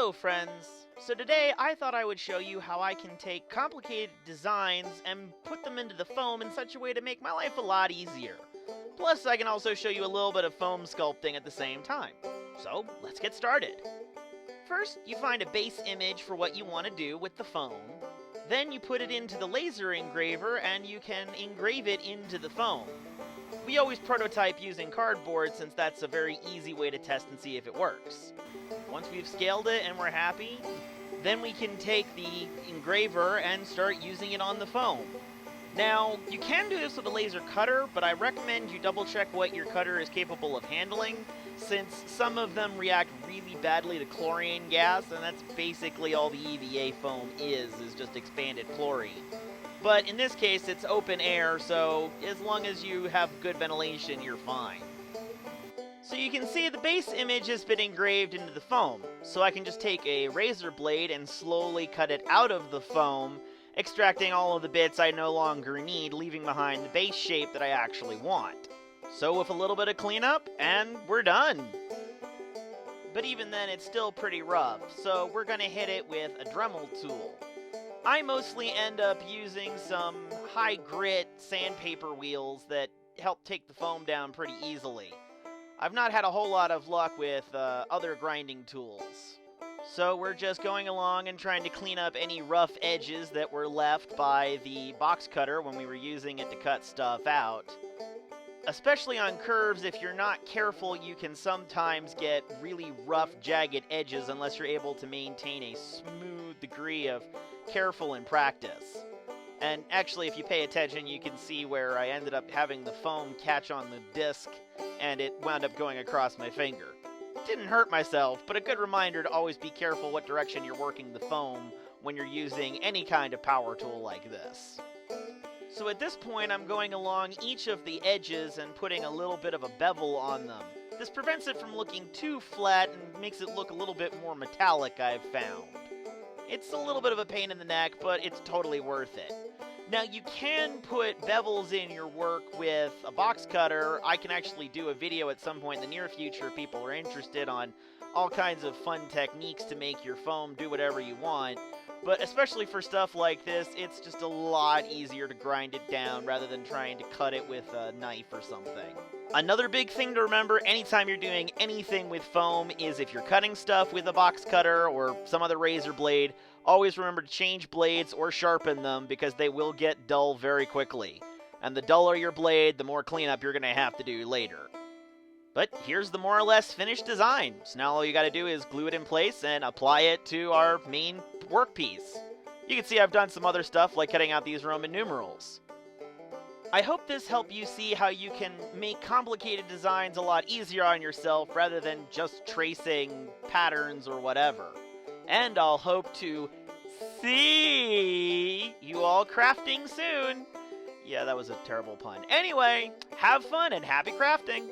Hello friends! So today I thought I would show you how I can take complicated designs and put them into the foam in such a way to make my life a lot easier. Plus I can also show you a little bit of foam sculpting at the same time. So let's get started. First you find a base image for what you want to do with the foam. Then you put it into the laser engraver and you can engrave it into the foam. We always prototype using cardboard since that's a very easy way to test and see if it works. Once we've scaled it and we're happy, then we can take the engraver and start using it on the foam. Now, you can do this with a laser cutter, but I recommend you double check what your cutter is capable of handling, since some of them react really badly to chlorine gas, and that's basically all the EVA foam is just expanded chlorine. But in this case, it's open air, so as long as you have good ventilation, you're fine. So you can see the base image has been engraved into the foam, so I can just take a razor blade and slowly cut it out of the foam, extracting all of the bits I no longer need, leaving behind the base shape that I actually want. So with a little bit of cleanup, and we're done! But even then, it's still pretty rough, so we're gonna hit it with a Dremel tool. I mostly end up using some high grit sandpaper wheels that help take the foam down pretty easily. I've not had a whole lot of luck with other grinding tools. So we're just going along and trying to clean up any rough edges that were left by the box cutter when we were using it to cut stuff out. Especially on curves, if you're not careful, you can sometimes get really rough, jagged edges unless you're able to maintain a smooth degree of careful in practice. And actually, if you pay attention, you can see where I ended up having the foam catch on the disc, and it wound up going across my finger. Didn't hurt myself, but a good reminder to always be careful what direction you're working the foam when you're using any kind of power tool like this. So at this point, I'm going along each of the edges and putting a little bit of a bevel on them. This prevents it from looking too flat and makes it look a little bit more metallic, I've found. It's a little bit of a pain in the neck, but it's totally worth it. Now, you can put bevels in your work with a box cutter. I can actually do a video at some point in the near future if people are interested on all kinds of fun techniques to make your foam do whatever you want. But especially for stuff like this, it's just a lot easier to grind it down rather than trying to cut it with a knife or something. Another big thing to remember anytime you're doing anything with foam is if you're cutting stuff with a box cutter or some other razor blade, always remember to change blades or sharpen them because they will get dull very quickly. And the duller your blade, the more cleanup you're going to have to do later. But here's the more or less finished design. So now all you got to do is glue it in place and apply it to our main workpiece. You can see I've done some other stuff like cutting out these Roman numerals. I hope this helped you see how you can make complicated designs a lot easier on yourself rather than just tracing patterns or whatever. And I'll hope to see you all crafting soon. Yeah, that was a terrible pun. Anyway, have fun and happy crafting!